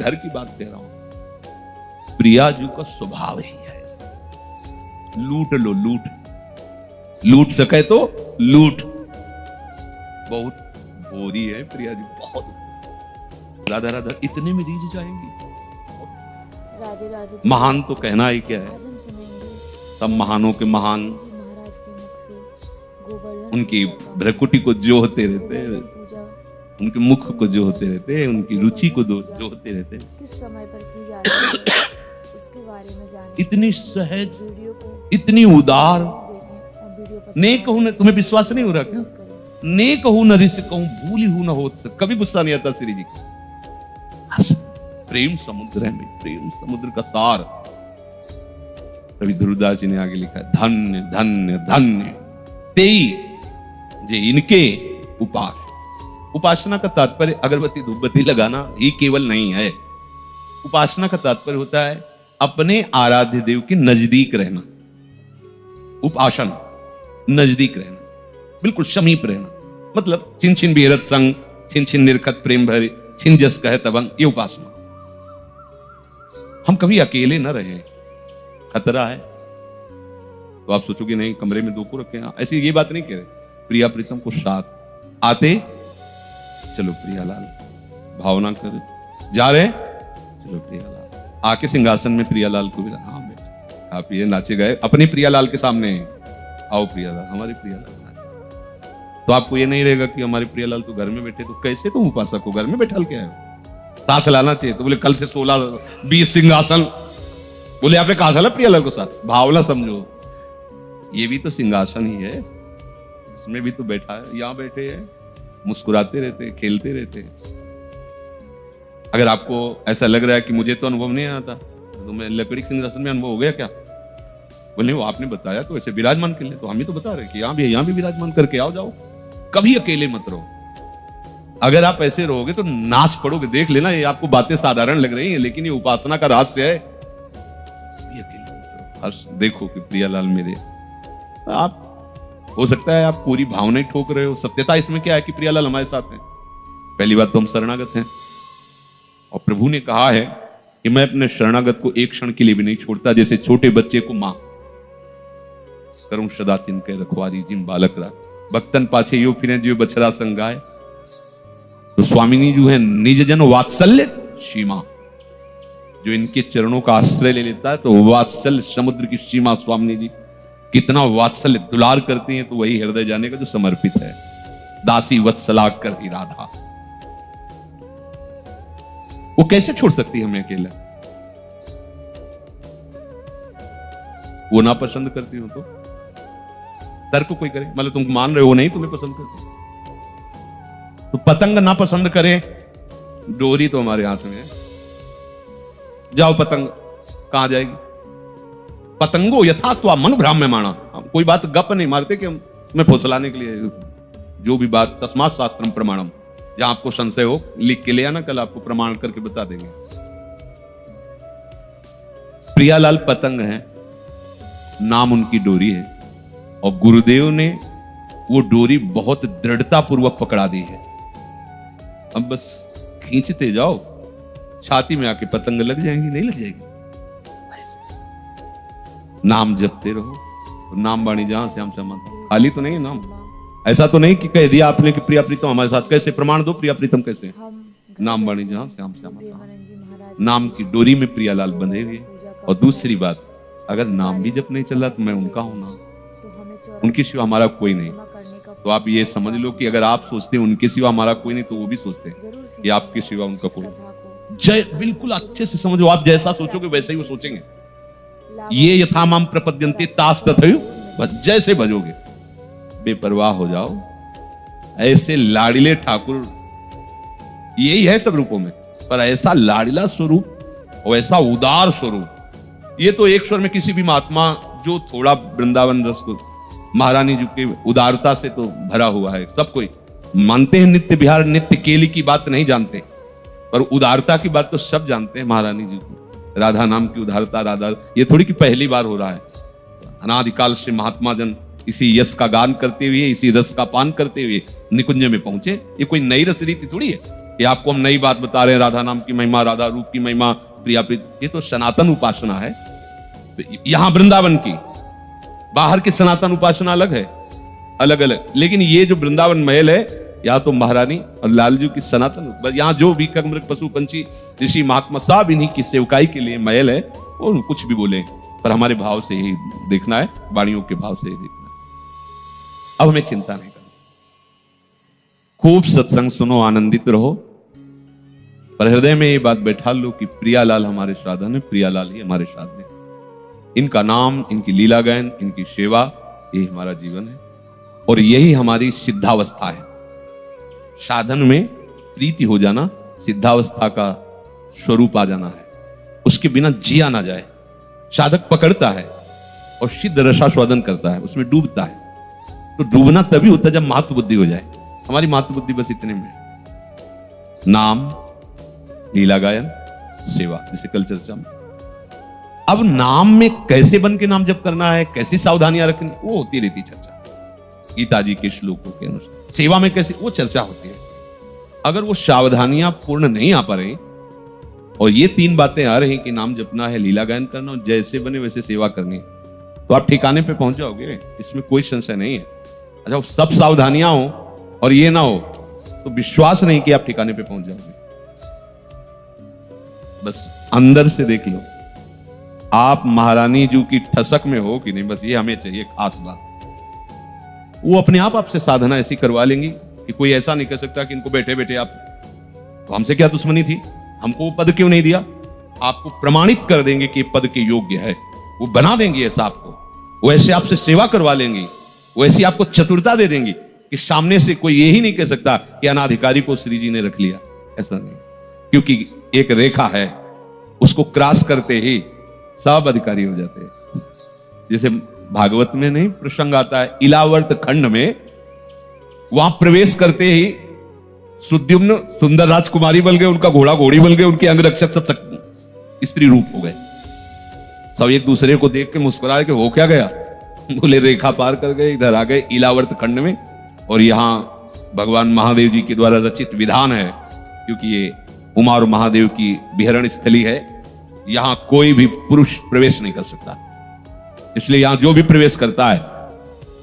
घर की बात कह रहा हूं। प्रिया जी का स्वभाव ही है ऐसा। लूट लो, लूट सके तो लूट। बहुत भोरी है प्रिया जी, बहुत। राधा राधा इतने में रीझ जाएंगी। राधे राधे। महान तो कहना ही क्या है, सब महानों के महान महाराज के मुख से गोवर्धन उनकी भ्रकुटी को जो होते रहते हैं, उनके मुख को जो होते रहते हैं, उनकी रुचि को जो होते रहते हैं। किस समय पर की जाती है उसके बारे में जानिए। इतनी सहज, वीडियो को इतनी उदार। देखें और वीडियो पर नेक हूं, तुम्हें विश्वास नहीं हो रहा क्या? नेक हूं न रिस कहूं, भूली हूं न होत से। कभी गुस्सा नहीं आता श्री जी को। प्रेम समुद्र है, प्रेम समुद्र का सार। कवि ध्रुवदास जी ने आगे लिखा है, धन्य धन्य धन्य तेई जे इनके उपासना का तात्पर्य अगरबत्ती धूपबत्ती लगाना ही केवल नहीं है। उपासना का तात्पर्य होता है अपने आराध्य देव के नजदीक रहना। उपासना नजदीक रहना, बिल्कुल समीप रहना। मतलब छिन छिन बिहरत संग, छिन छिन निरखत प्रेम भरे, छिन जस कहे तबंग, ये उपासना। हम कभी अकेले न रहे, खतरा है। तो आप सोचोगे नहीं कमरे में दो को रखे हैं, ऐसी ये बात नहीं कह रहे। प्रिया प्रीतम को साथ आते, चलो प्रियालाल, भावना कर जा रहे, चलो प्रियालाल, आके सिंहासन में प्रियालाल को भी, हाँ बेटा आप ये नाचे गए अपनी प्रियालाल के सामने, आओ प्रियालाल, हमारी प्रियालाल। तो आपको ये नहीं रहेगा कि हमारे प्रियालाल तो घर में बैठे, तो कैसे तुम उपासक को घर में बैठा के आए हो? साथ लाना चाहिए। तो बोले कल से 16-20 सिंहासन। बोले आपने कहा था ना प्रियालाल को साथ, भावना समझो, ये भी तो सिंहासन ही है, इसमें भी तो बैठा है, यहां बैठे हैं, मुस्कुराते रहते, खेलते रहते। अगर आपको ऐसा लग रहा है कि मुझे तो अनुभव नहीं आता, तो मैं लकड़ी के सिंहासन में अनुभव हो गया क्या? बोले वो आपने बताया तो ऐसे विराजमान कर ले, तो हम ही तो बता रहे कि यहां भी विराजमान करके आओ, जाओ। कभी अकेले मत रहो। अगर आप ऐसे रहोगे तो नाच पड़ोगे। देख लेना, ये आपको बातें साधारण लग रही हैं, लेकिन ये उपासना का रहस्य है। हर्ष देखो कि प्रियालाल मेरे, आप हो सकता है आप पूरी भावना ही ठोक रहे हो। सत्यता इसमें क्या है कि प्रियालाल हमारे साथ हैं। पहली बात तो हम शरणागत हैं, और प्रभु ने कहा है कि मैं अपने शरणागत को एक क्षण के लिए भी नहीं छोड़ता। जैसे छोटे बच्चे को मां करूं सदा तिनके रखवारी, जिम बालक रा भक्तन पाछे यो फिरे जो बछरा संगाय। तो स्वामिनी जो है निज जन वात्सल्य सीमा, जो इनके चरणों का आश्रय ले लेता है, तो वात्सल्य समुद्र की सीमा स्वामिनी जी कितना वात्सल्य दुलार करती हैं। तो वही हृदय जाने का जो समर्पित है। दासी वत्सला कर ही राधा, वो कैसे छोड़ सकती है हमें अकेला? वो ना पसंद करती हो तो तर्क कोई करे, मतलब तुम मान रहे हो नहीं तुम्हें पसंद करते, तो पतंग ना पसंद करे, डोरी तो हमारे हाथ में है। जाओ पतंग, कहां जाएगी? पतंगो यथा तो मनु भ्राम्यमाणा। हम कोई बात गप नहीं मारते कि हम तुम्हें फुसलाने के लिए। जो भी बात तस्मात् शास्त्रम प्रमाणम, जहां आपको संशय हो लिख के ले आना, कल आपको प्रमाण करके बता देंगे। प्रियालाल पतंग है, नाम उनकी डोरी है, और गुरुदेव ने वो डोरी बहुत दृढ़ता पूर्वक पकड़ा दी है। अब बस खींचते जाओ, छाती में आके पतंग लग जाएंगी, नहीं लग जाएगी? नाम जपते रहो, तो नाम बाणी जहां से हम समाता। खाली तो नहीं नाम, ऐसा तो नहीं कि कह दिया आपने कि प्रिया प्रीतम हमारे साथ। कैसे प्रमाण दो, प्रिया प्रीतम कैसे? नाम बाणी जहां से हम समाता। नाम की डोरी में प्रियालाल बंधे हुए। और दूसरी बात, अगर नाम भी जप नहीं चला तो मैं उनका हूं ना, उनके सिवा हमारा कोई नहीं। तो आप ये समझ लो कि अगर आप सोचते हैं उनके सिवा हमारा कोई नहीं, तो वो भी सोचते हैं कि आपके सिवा उनका कोई। जय बिल्कुल अच्छे से समझो, आप जैसा सोचोगे वैसे ही वो सोचेंगे। ये यथा माम प्रपद्यन्ते तास तथैव, बस जैसे भजोगे। बेपरवाह हो जाओ, ऐसे लाड़िले ठाकुर यही है सब रूपों में, पर ऐसा लाड़िला स्वरूप और ऐसा उदार स्वरूप, ये तो एक स्वर में किसी भी महात्मा जो थोड़ा वृंदावन रस को, महारानी जी के उदारता से तो भरा हुआ है। सब कोई मानते हैं नित्य विहार नित्य केली की बात नहीं जानते, पर उदारता की बात तो सब जानते हैं महारानी जी को। राधा नाम की उदारता, राधा, ये थोड़ी कि पहली बार हो रहा है। अनादिकाल से महात्मा जन इसी यश का गान करते हुए, इसी रस का पान करते हुए निकुंज में पहुंचे। ये कोई नई रस रीति थोड़ी है। ये आपको हम नई बात बता रहे हैं, राधा नाम की महिमा, राधा रूप की महिमा, प्रिया प्रीति, ये तो सनातन उपासना है। यहां वृंदावन की, बाहर की सनातन उपासना अलग है, अलग अलग। लेकिन ये जो वृंदावन महल है, या तो महारानी और लालजू की सनातन, यहाँ जो भी मृग पशु पंछी ऋषि महात्मा सब इन्हीं की सेवकाई के लिए महल है। और कुछ भी बोले, पर हमारे भाव से ही देखना है, वाणियों के भाव से ही देखना है। अब हमें चिंता नहीं करनी, खूब सत्संग सुनो, आनंदित रहो, पर हृदय में ये बात बैठा लो कि प्रियालाल हमारे साधन है, प्रियालाल ही हमारे साधन है। इनका नाम, इनकी लीला गायन, इनकी सेवा, यही हमारा जीवन है और यही हमारी सिद्धावस्था है। साधन में प्रीति हो जाना सिद्धावस्था का स्वरूप आ जाना है। उसके बिना जिया ना जाए। साधक पकड़ता है और सिद्ध रसास्वादन करता है, उसमें डूबता है। तो डूबना तभी होता है जब मातृ बुद्धि हो जाए। हमारी मातृ बुद्धि बस इतने में, नाम, लीला गायन, सेवा, जैसे कल चर्चा में। अब नाम में कैसे बन के नाम जप करना है, कैसी सावधानियां रखनी, वो होती रहती चर्चा गीता जी के श्लोकों के अनुसार। सेवा में कैसे, वो चर्चा होती है। अगर वो सावधानियां पूर्ण नहीं आ पा रही और ये तीन बातें आ रही कि नाम जपना है, लीला गायन करना और जैसे बने वैसे सेवा करनी है, तो आप ठिकाने पे पहुंच जाओगे, इसमें कोई संशय नहीं है। अच्छा, सब सावधानियां हो और ये ना हो तो विश्वास नहीं कि आप ठिकाने पे पहुंच जाओगे। बस अंदर से देख लो आप महारानी जू की ठसक में हो कि नहीं, बस ये हमें चाहिए खास बात। वो अपने आप आपसे साधना ऐसी करवा लेंगी कि कोई ऐसा नहीं कह सकता कि इनको बैठे बैठे आप, तो हमसे क्या दुश्मनी थी, हमको वो पद क्यों नहीं दिया। आपको प्रमाणित कर देंगे कि पद के योग्य है, वो बना देंगे ऐसा आपको, वो ऐसे आपसे सेवा करवा लेंगे, वो ऐसी आपको चतुरता दे देंगी कि सामने से कोई यही नहीं कह सकता कि अनाधिकारी को श्री जी ने रख लिया। ऐसा नहीं, क्योंकि एक रेखा है, उसको क्रॉस करते ही सब अधिकारी हो जाते हैं। जैसे भागवत में नहीं प्रसंग आता है, इलावर्त खंड में, वहां प्रवेश करते ही सुद्युम्न सुंदर राजकुमारी बन गए, उनका घोड़ा घोड़ी बन गए, उनके अंगरक्षक सब स्त्री रूप हो गए। सब एक दूसरे को देख के मुस्कुराए कि हो क्या गया, बोले रेखा पार कर गए, इधर आ गए इलावर्त खंड में। और यहां भगवान महादेव जी के द्वारा रचित विधान है, क्योंकि ये उमा और महादेव की विहरण स्थली है, यहां कोई भी पुरुष प्रवेश नहीं कर सकता, इसलिए यहां जो भी प्रवेश करता है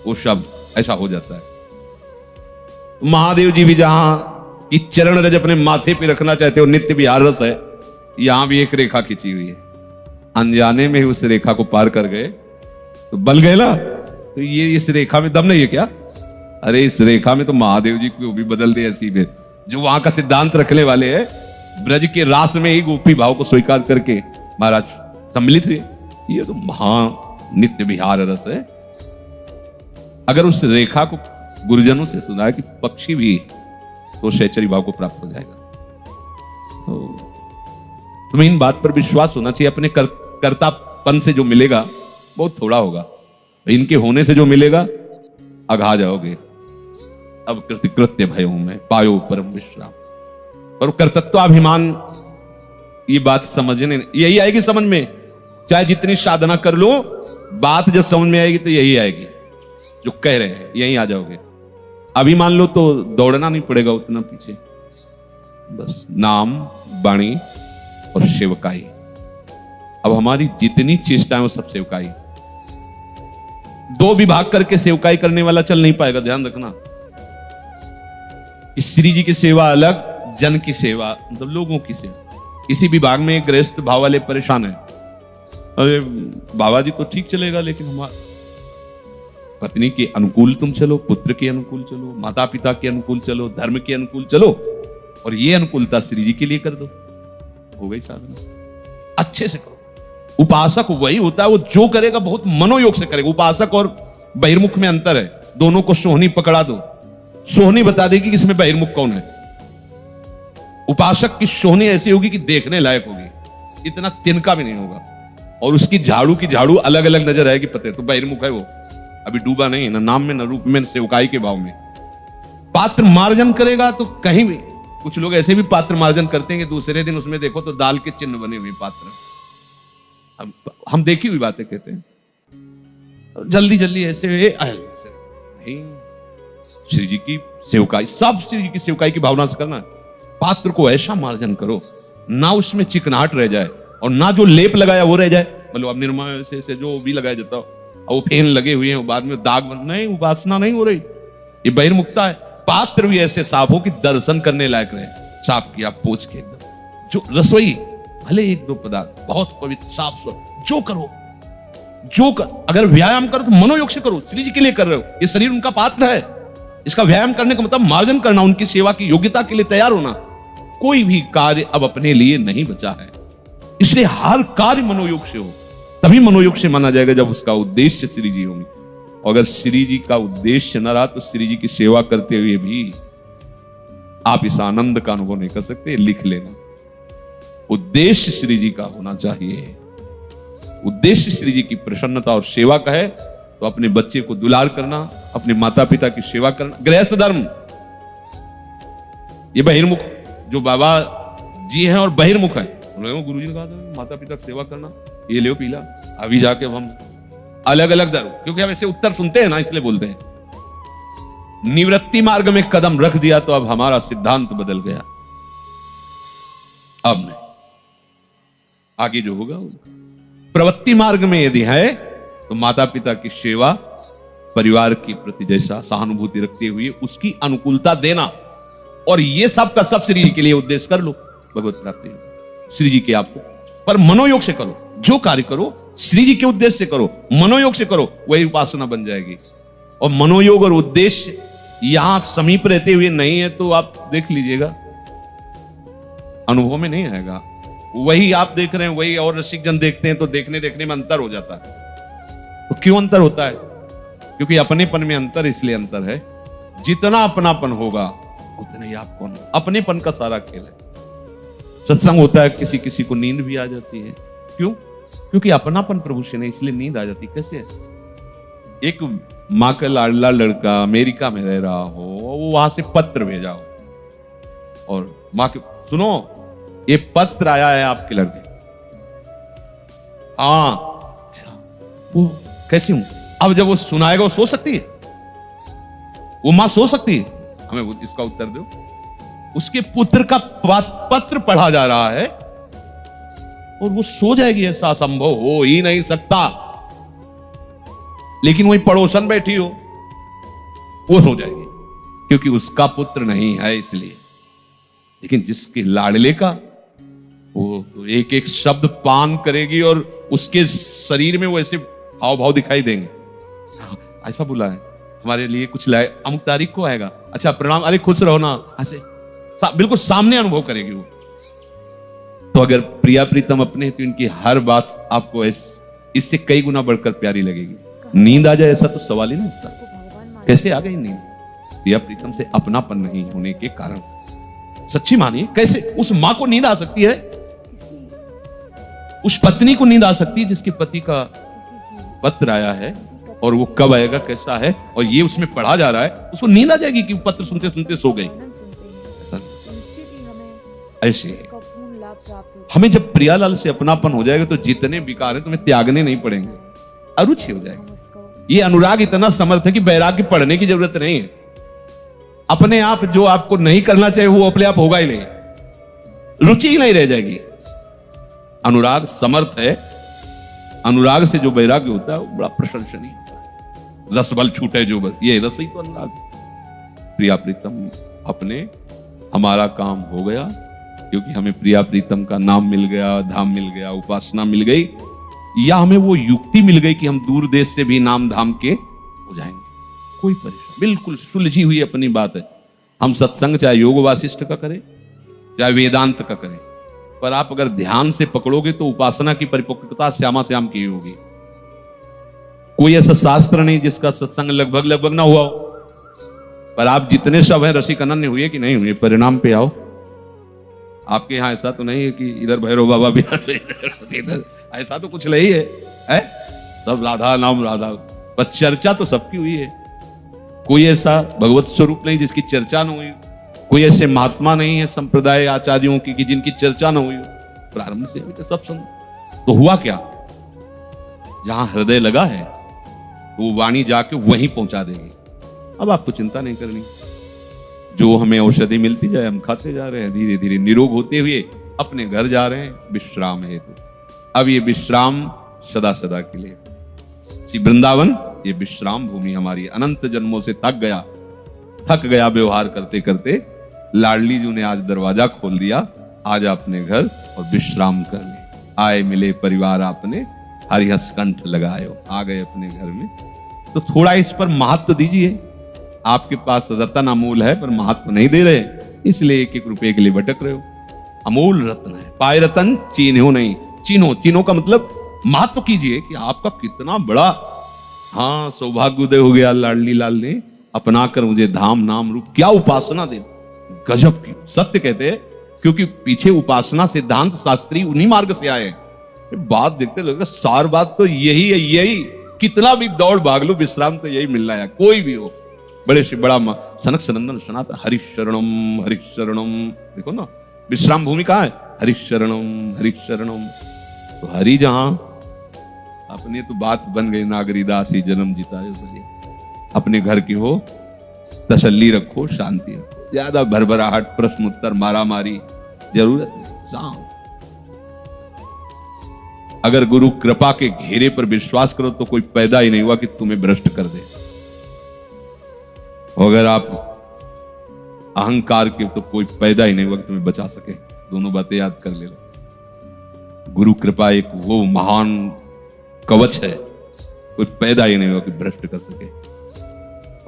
वो सब ऐसा हो जाता है। महादेव जी भी जहां की चरण रज अपने माथे पे रखना चाहते हो, नित्य विहार रस है, यहां भी एक रेखा खींची हुई है। अनजाने में ही उस रेखा को पार कर गए तो बल गए ना। तो ये इस रेखा में दम नहीं है क्या? अरे इस रेखा में तो महादेव जी को भी बदल दे ऐसी में, जो वहां का सिद्धांत रखने वाले हैं, ब्रज के रास में ही गोपी भाव को स्वीकार करके महाराज सम्मिलित हुए। ये तो महा नित्य विहार रस है। अगर उस रेखा को गुरुजनों से सुना है कि पक्षी भी तो शैचरी भाव को प्राप्त हो जाएगा। तो तुम्हें इन बात पर विश्वास होना चाहिए। अपने कर्तापन से जो मिलेगा बहुत थोड़ा होगा, इनके होने से जो मिलेगा अघा जाओगे। अब कृत्य भय हूं मैं, पायो परम विश्राम। और कर्तत्वाभिमान, ये बात समझने यही आएगी समझ में। चाहे जितनी साधना कर लो, बात जब समझ में आएगी तो यही आएगी जो कह रहे हैं, यही आ जाओगे। अभी मान लो तो दौड़ना नहीं पड़ेगा उतना पीछे, बस नाम, वाणी और सेवकाई। अब हमारी जितनी चेष्टाएं वो सब सेवकाई। दो विभाग करके सेवकाई करने वाला चल नहीं पाएगा, ध्यान रखना। श्री जी की सेवा अलग, जन की सेवा मतलब लोगों की सेवा। इसी विभाग में एक गृहस्थ भाव वाले परेशान है। अरे बाबा जी तो ठीक चलेगा, लेकिन हमारा पत्नी के अनुकूल तुम चलो, पुत्र के अनुकूल चलो, माता पिता के अनुकूल चलो, धर्म के अनुकूल चलो, और ये अनुकूलता श्री जी के लिए कर दो, हो गई साधना। अच्छे से करो। उपासक वही होता है, वो जो करेगा बहुत मनोयोग से करेगा। उपासक और बहिर्मुख में अंतर है। दोनों को सोहनी पकड़ा दो, सोहनी बता देगी कि इसमें बहिर्मुख कौन है। उपासक की सोहनी ऐसी होगी कि देखने लायक होगी, इतना तिनका भी नहीं होगा, और उसकी झाड़ू की झाड़ू अलग अलग नजर आएगी, पता है तो बहिर्मुख है वो, अभी डूबा नहीं, ना नाम में, ना रूप में, सेवकाई के भाव में। पात्र मार्जन करेगा तो कहीं भी, कुछ लोग ऐसे भी पात्र मार्जन करते हैं कि दूसरे दिन उसमें देखो तो दाल के चिन्ह बने हुए पात्र। हम देखी हुई बातें कहते हैं, जल्दी जल्दी ऐसे नहीं। श्री जी की सेवकाई, सब श्री जी की सेवकाई की भावना से करना है। पात्र को ऐसा मार्जन करो ना उसमें चिकनाहट रह जाए और ना जो लेप लगाया वो रह जाए। मतलब अब निर्मा से जो भी लगाया जाता हो और वो फेन लगे हुए हैं बाद में दाग बन नहीं, उपासना नहीं हो रही, ये बहिर्मुखता है। पात्र भी ऐसे साफ हो कि दर्शन करने लायक रहे, साफ किया पोंछ के एकदम। जो रसोई भले एक दो पदार्थ बहुत पवित्र साफ सुथरा जो करो, जो कर, अगर व्यायाम करो तो मनोयोग से करो, श्री जी के लिए कर रहे हो, ये शरीर उनका पात्र है, इसका व्यायाम करने का मतलब मार्जन करना, उनकी सेवा की योग्यता के लिए तैयार होना। कोई भी कार्य अब अपने लिए नहीं बचा है, इसलिए हर कार्य मनोयोग से हो, तभी मनोयोग से माना जाएगा जब उसका उद्देश्य श्री जी होंगे। अगर श्री जी का उद्देश्य न रहा तो श्री जी की सेवा करते हुए भी आप इस आनंद का अनुभव नहीं कर सकते। लिख लेना, उद्देश्य श्री जी का होना चाहिए। उद्देश्य श्री जी की प्रसन्नता और सेवा का है तो अपने बच्चे को दुलार करना, अपने माता पिता की सेवा करना, गृहस्थ धर्म। ये बहिर्मुख जो बाबा जी हैं और बहिर्मुख हैं, गुरु जी ने कहा था माता पिता की सेवा करना, ये ले पीला। अभी जाके हम अलग अलग धर्म, क्योंकि हम ऐसे उत्तर सुनते हैं ना इसलिए बोलते हैं। निवृत्ति मार्ग में कदम रख दिया तो अब हमारा सिद्धांत बदल गया। अब नहीं, आगे जो होगा प्रवृत्ति मार्ग में यदि है तो माता पिता की सेवा, परिवार के प्रति जैसा सहानुभूति रखते हुए उसकी अनुकूलता देना, और ये सब का सब श्री जी के लिए उद्देश्य कर लो, भगवत प्राप्ति श्री जी के आपको। पर मनोयोग से करो, जो कार्य करो श्री जी के उद्देश्य से करो, मनोयोग से करो, वही उपासना बन जाएगी। और मनोयोग और उद्देश्य यहां समीप रहते हुए नहीं है तो आप देख लीजिएगा अनुभव में नहीं आएगा। वही आप देख रहे हैं, वही और रसिक जन देखते हैं तो देखने देखने में अंतर हो जाता है। तो क्यों अंतर होता है? क्योंकि अपनेपन में अंतर इसलिए अंतर है, जितना अपनापन होगा उतने ही आप कौन, अपनेपन का सारा खेल है। सत्संग होता है, किसी किसी को नींद भी आ जाती है। क्यों? क्योंकि अपनापन प्रभु से नहीं, इसलिए नींद आ जाती। कैसे है? एक माँ का लाडला लड़का अमेरिका में रह रहा हो, वो वहां से पत्र भेजा हो और माँ के, सुनो ये पत्र आया है आपके लड़के। हाँ, वो कैसी हूं? अब जब वो सुनाएगा वो सो सकती है, वो मां सो सकती है? हमें इसका उत्तर दो। उसके पुत्र का पत्र पढ़ा जा रहा है और वो सो जाएगी, ऐसा संभव हो ही नहीं सकता। लेकिन वही पड़ोसन बैठी हो, वो सो जाएगी क्योंकि उसका पुत्र नहीं है इसलिए। लेकिन जिसके लाडले का, वो तो एक एक शब्द पान करेगी और उसके शरीर में वो ऐसे हाव भाव दिखाई देंगे। ऐसा बोला है हमारे लिए कुछ लाए, अमुक तारीख को आएगा, अच्छा प्रणाम, अरे खुश रहो ना, ऐसे बिल्कुल सामने अनुभव करेगी वो। तो अगर प्रिया प्रीतम अपने तो इनकी हर बात आपको इससे कई गुना बढ़कर प्यारी लगेगी। नींद आ जाए ऐसा तो सवाल ही नहीं उठता। कैसे आ गई नींद? प्रिया प्रीतम से अपनापन नहीं होने के कारण। सच्ची मानिए, कैसे उस मां को नींद आ सकती है, उस पत्नी को नींद आ सकती है जिसके पति का पत्र आया है और वो कब आएगा, कैसा है, और ये उसमें पढ़ा जा रहा है, उसको नींद आ जाएगी कि पत्र सुनते सुनते सो गई। ऐसे हमें जब प्रियालाल से अपनापन हो जाएगा तो जितने विकार है तुम्हें त्यागने नहीं पड़ेंगे, अरुचि हो जाएगी। ये अनुराग इतना समर्थ है कि वैराग्य पढ़ने की जरूरत नहीं है। अपने आप जो आपको नहीं करना चाहिए वो अपने आप होगा ही नहीं, रुचि ही नहीं रह जाएगी। अनुराग समर्थ है, अनुराग से जो वैराग्य होता है वो बड़ा प्रशंसनीय होता है। रस बल छूटे जो बल, ये रस ही तो अनुराग। प्रिया प्रीतम अपने, हमारा काम हो गया क्योंकि हमें प्रिया प्रीतम का नाम मिल गया, धाम मिल गया, उपासना मिल गई, या हमें वो युक्ति मिल गई कि हम दूर देश से भी नाम धाम के हो जाएंगे। कोई परेशानी, बिल्कुल सुलझी हुई अपनी बात है। हम सत्संग चाहे योग वासिष्ठ का करें चाहे वेदांत का करें, पर आप अगर ध्यान से पकड़ोगे तो उपासना की परिपक्वता श्यामा श्याम की होगी। कोई ऐसा शास्त्र नहीं जिसका सत्संग लगभग लगभग ना हुआ हो, पर आप जितने सब हैं रसिक अनन्य हुए कि नहीं हुए, परिणाम पे आओ। आपके यहां ऐसा तो नहीं है कि इधर भैरव बाबा बिहार में इधर, ऐसा तो कुछ नहीं है? सब राधा नाम राधा, पर चर्चा तो सबकी हुई है। कोई ऐसा भगवत स्वरूप नहीं जिसकी चर्चा न हुई, कोई ऐसे महात्मा नहीं है संप्रदाय आचार्यों की कि जिनकी चर्चा न हुई हो। प्रारंभ से अभी तक सब सुन। तो हुआ क्या? जहां हृदय लगा है वो वाणी जाके वहीं पहुंचा देगी। अब आपको चिंता नहीं करनी, जो हमें औषधि मिलती जाए हम खाते जा रहे हैं, धीरे धीरे निरोग होते हुए अपने घर जा रहे हैं विश्राम हेतु। अब ये विश्राम सदा सदा के लिए। श्री वृंदावन ये विश्राम भूमि हमारी अनंत जन्मों से थक गया व्यवहार करते करते। लाडली जी ने आज दरवाजा खोल दिया, आज अपने घर और विश्राम कर ले। आए मिले परिवार आपने, हरिहस कंठ लगायो, आ गए अपने घर में। तो थोड़ा इस पर महत्व दीजिए। आपके पास रतन अमूल है पर महत्व नहीं दे रहे, इसलिए एक एक रुपए के लिए भटक रहे हो। अमूल रत्न है, पाए रतन चीन्हो नहीं। चीन्हो का मतलब महत्व कीजिए कि आपका कितना बड़ा हाँ सौभाग्योदय हो गया। लाडली लाल ने अपना कर मुझे धाम नाम रूप, क्या उपासना दे, गजब की। सत्य कहते हैं क्योंकि पीछे उपासना सिद्धांत शास्त्री उन्हीं मार्ग से आए। बात देखते लोग, सार बात तो यही है, यही कितना भी दौड़ भाग लो विश्राम तो यही मिलना है, कोई भी हो। बड़े से बड़ा सनक सनंदन सनातन हरिशरणम हरिशरणम। देखो ना विश्राम भूमि कहाँ है, हरिशरणम हरिशरणम। तो हरि जहां अपने तो बात बन गई, नागरीदासी जन्म जितायो बलिया। अपने घर की हो तसल्ली रखो, शांति रखो, ज्यादा भरभराहट प्रश्न उत्तर मारा मारी जरूरत नहीं। शांत। अगर गुरु कृपा के घेरे पर विश्वास करो तो कोई पैदा ही नहीं हुआ कि तुम्हें भ्रष्ट कर दे। अगर आप अहंकार के, तो कोई पैदा ही नहीं हुआ कि तुम्हें बचा सके। दोनों बातें याद कर ले लो। गुरु कृपा एक वो महान कवच है, कोई पैदा ही नहीं हुआ कि भ्रष्ट कर सके।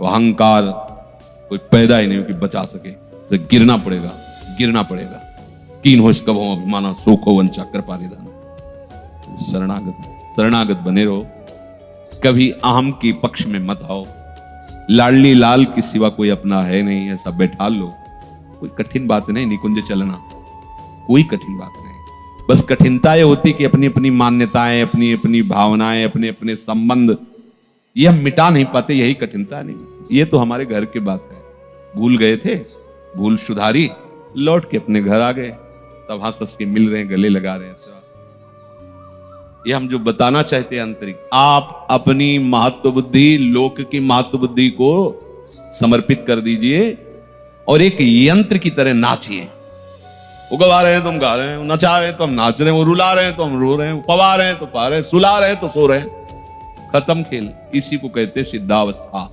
अहंकार कोई पैदा ही नहीं हुआ कि बचा सके। तो गिरना पड़ेगा। कीन हो इसका वो अभिमाना, शोक हो वंचा, कृपा निधान। शरणागत बने रहो, कभी अहम के पक्ष में मत आओ। लाडली लाल के सिवा कोई अपना है नहीं, ऐसा बैठा लो। कोई कठिन बात नहीं निकुंज चलना, कोई कठिन बात नहीं। बस कठिनता ये होती कि अपनी अपनी मान्यताएं, अपनी अपनी भावनाएं, अपने अपने संबंध ये हम मिटा नहीं पाते, यही कठिनता नहीं। ये तो हमारे घर की बात है। भूल गए थे, भूल सुधारी, लौट के अपने घर आ गए, तब हंस हंस के मिल रहे हैं, गले लगा रहे हैं। ये हम जो बताना चाहते हैं आंतरिक, आप अपनी महत्व बुद्धि, लोक की महत्व बुद्धि को समर्पित कर दीजिए और एक यंत्र की तरह नाचिए। वो गवा रहे हैं तो हम गा रहे हैं, नचा रहे हैं तो हम नाच रहे हैं, वो रुला रहे हैं तो हम रो रहे हैं, पवा रहे हैं तो पा रहे हैं, सुला रहे हैं तो सो रहे हैं। खत्म खेल। इसी को कहते हैं सिद्धावस्था।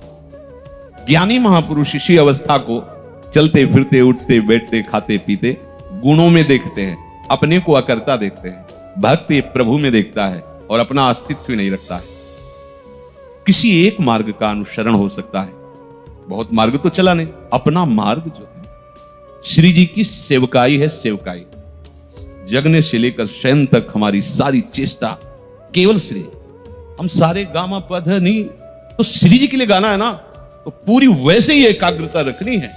ज्ञानी महापुरुष इसी अवस्था को चलते फिरते, उठते बैठते, खाते पीते गुणों में देखते हैं, अपने को अकर्ता देखते हैं। भक्त ये प्रभु में देखता है और अपना अस्तित्व नहीं रखता है। किसी एक मार्ग का अनुसरण हो सकता है, बहुत मार्ग तो चला नहीं। अपना मार्ग जो है श्री जी की सेवकाई है, सेवकाई। जगने से लेकर शयन तक हमारी सारी चेष्टा केवल श्री। हम सारे गामा पध नहीं तो श्री जी के लिए गाना है ना, तो पूरी वैसे ही एकाग्रता रखनी है,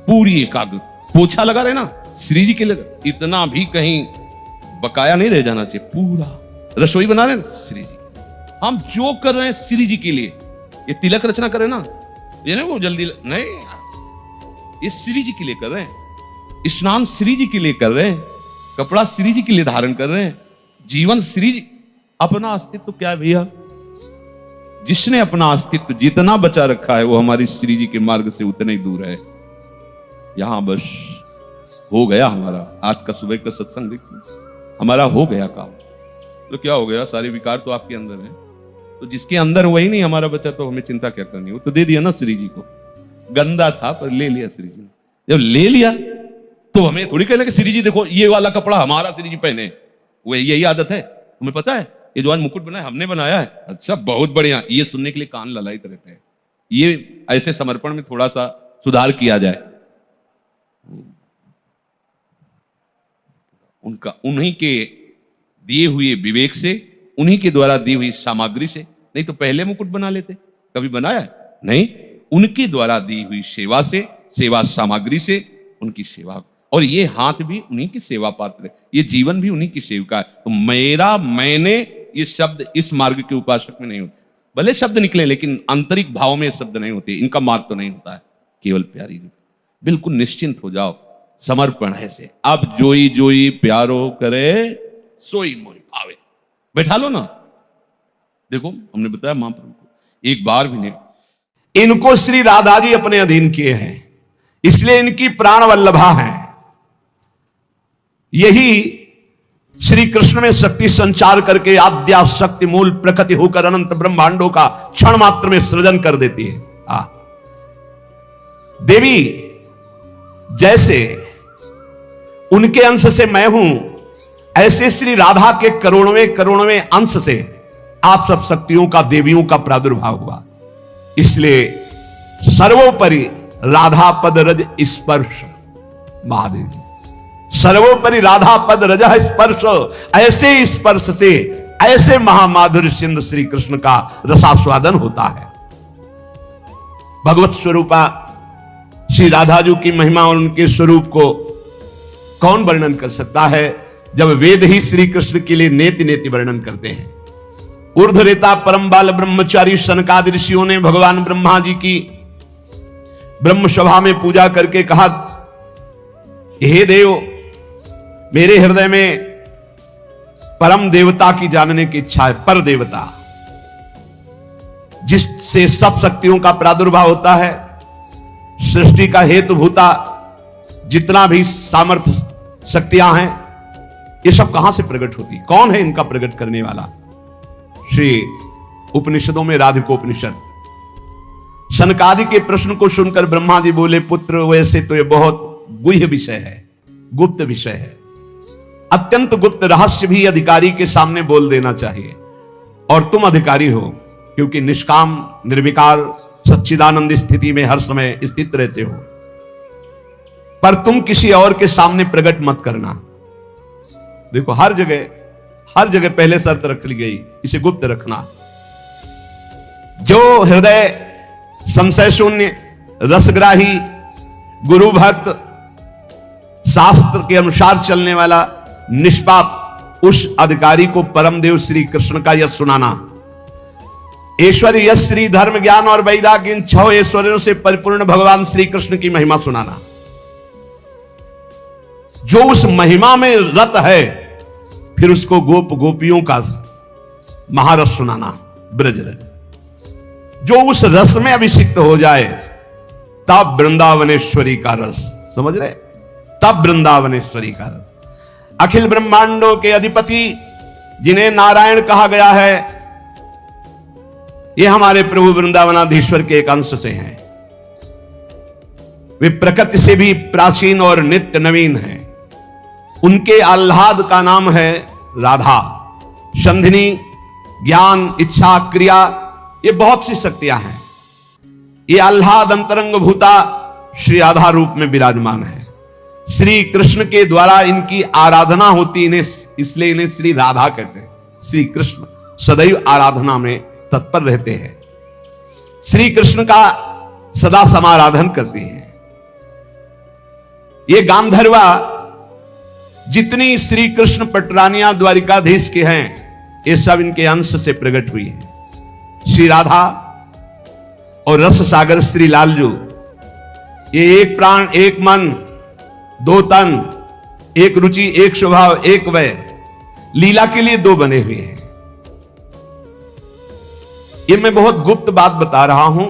पूरी एकाग्रता। पोछा लगा रहे ना श्री जी के लिए, इतना भी कहीं बकाया नहीं रह जाना चाहिए। पूरा रसोई बना रहे हैं श्री जी, हम जो कर रहे हैं श्री जी के लिए। ये तिलक रचना करें ना, ये नहीं वो जल्दी नहीं, ये श्री जी के लिए कर रहे हैं। स्नान श्री जी के लिए कर रहे हैं, कपड़ा श्री जी के लिए धारण कर रहे हैं, जीवन श्री जी। अपना अस्तित्व क्या है भैया? जिसने अपना अस्तित्व जितना बचा रखा है वो हमारी श्री जी के मार्ग से उतना ही दूर है। यहां बस हो गया हमारा आज का सुबह का सत्संग देखिए, हमारा हो गया काम। तो क्या हो गया? सारे विकार तो आपके अंदर है, तो जिसके अंदर वही नहीं हमारा बचा, तो हमें चिंता क्या करनी? वो तो दे दिया ना श्री जी को। गंदा था पर ले लिया श्री जी ने। जब ले लिया तो हमें थोड़ी कहना कि श्री जी देखो ये वाला कपड़ा हमारा श्री जी पहने। वो यही आदत है, तुम्हें पता है? ये जो आज मुकुट बनाया हमने बनाया है। अच्छा बहुत बढ़िया, ये सुनने के लिए कान ललायत रहते हैं। ये ऐसे समर्पण में थोड़ा सा सुधार किया जाए। उनका उन्हीं के दिए हुए विवेक से, उन्हीं के द्वारा दी हुई सामग्री से, नहीं तो पहले मुकुट बना लेते। कभी बनाया नहीं, उनके द्वारा दी हुई सेवा से, सेवा सामग्री से, उनकी सेवा। और ये हाथ भी उन्हीं की सेवा पात्र है, ये जीवन भी उन्हीं की सेविका है। तो मेरा, मैंने, ये शब्द इस मार्ग के उपासक में नहीं होते। भले शब्द निकले लेकिन आंतरिक भाव में शब्द नहीं होते, इनका मार्ग तो नहीं होता है। केवल प्यारी रूप, बिल्कुल निश्चिंत हो जाओ, समर्पण है से। अब जोई जोई प्यारो करे सोई मोई भावे। बैठा लो ना। देखो हमने बताया महाप्रभु को एक बार भी नहीं, इनको श्री राधा जी अपने अधीन किए हैं। इसलिए इनकी प्राण वल्लभा है। यही श्री कृष्ण में शक्ति संचार करके आद्या शक्ति मूल प्रकृति होकर अनंत ब्रह्मांडों का क्षण मात्र में सृजन कर देती है। देवी जैसे उनके अंश से मैं हूं, ऐसे श्री राधा के करोड़वें अंश से आप सब शक्तियों का, देवियों का प्रादुर्भाव हुआ। इसलिए सर्वोपरि राधा पद रज स्पर्श महादेवी, सर्वोपरि राधा पद रज स्पर्श, ऐसे स्पर्श से ऐसे महामाधुर्य सिंधु श्री कृष्ण का रसास्वादन होता है। भगवत स्वरूपा श्री राधा जी की महिमा और उनके स्वरूप को कौन वर्णन कर सकता है, जब वेद ही श्री कृष्ण के लिए नेति नेति वर्णन करते हैं। ऊर्ध्वरेता परम बाल ब्रह्मचारी सनकादि ऋषियों ने भगवान ब्रह्मा जी की ब्रह्म सभा में पूजा करके कहा, हे देव, मेरे हृदय में परम देवता की जानने की इच्छा है। पर देवता जिससे सब शक्तियों का प्रादुर्भाव होता है, सृष्टि का हेतु भूता जितना भी सामर्थ्य शक्तियां हैं, ये सब कहां से प्रकट होती, कौन है इनका प्रकट करने वाला? श्री उपनिषदों में राधिकोपनिषद। सनकादि के प्रश्न को सुनकर ब्रह्मा जी बोले, पुत्र वैसे तो ये बहुत गुह्य विषय है, गुप्त विषय है, अत्यंत गुप्त रहस्य भी अधिकारी के सामने बोल देना चाहिए। और तुम अधिकारी हो, क्योंकि निष्काम निर्विकार सच्चिदानंद स्थिति में हर समय स्थित रहते हो, पर तुम किसी और के सामने प्रकट मत करना। देखो हर जगह पहले शर्त रख ली गई, इसे गुप्त रखना। जो हृदय संशय शून्य, रसग्राही, गुरु भक्त, शास्त्र के अनुसार चलने वाला, निष्पाप, उस अधिकारी को परमदेव श्री कृष्ण का यश सुनाना। ऐश्वर्य, यश, श्री, धर्म, ज्ञान और वैराग्य, इन 6 ऐश्वर्यों से परिपूर्ण भगवान श्री कृष्ण की महिमा सुनाना। जो उस महिमा में रत है, फिर उसको गोप गोपियों का महारस सुनाना, ब्रज रज। जो उस रस में अभिषिक्त हो जाए, तब वृंदावनेश्वरी का रस, समझ रहे, तब वृंदावनेश्वरी का रस। अखिल ब्रह्मांडों के अधिपति जिन्हें नारायण कहा गया है, ये हमारे प्रभु वृंदावनाधीश्वर के एक अंश से हैं। वे प्रकृति से भी प्राचीन और नित्य नवीन हैं। उनके आह्लाद का नाम है राधा। संधिनी, ज्ञान, इच्छा, क्रिया, ये बहुत सी शक्तियां हैं। ये आह्लाद अंतरंग भूता श्री राधा रूप में विराजमान है। श्री कृष्ण के द्वारा इनकी आराधना होती, इन्हें इसलिए इन्हें श्री राधा कहते हैं। श्री कृष्ण सदैव आराधना में तत्पर रहते हैं, श्री कृष्ण का सदा समाराधन करते हैं। ये गांधर्वा जितनी श्री कृष्ण पटरानियां द्वारिकाधीश के हैं, ये सब इनके अंश से प्रकट हुई हैं। श्री राधा और रस सागर श्री लालजू, ये एक प्राण, एक मन, 2 तन, एक रुचि, एक स्वभाव, एक वय, लीला के लिए 2 बने हुए हैं। ये मैं बहुत गुप्त बात बता रहा हूं।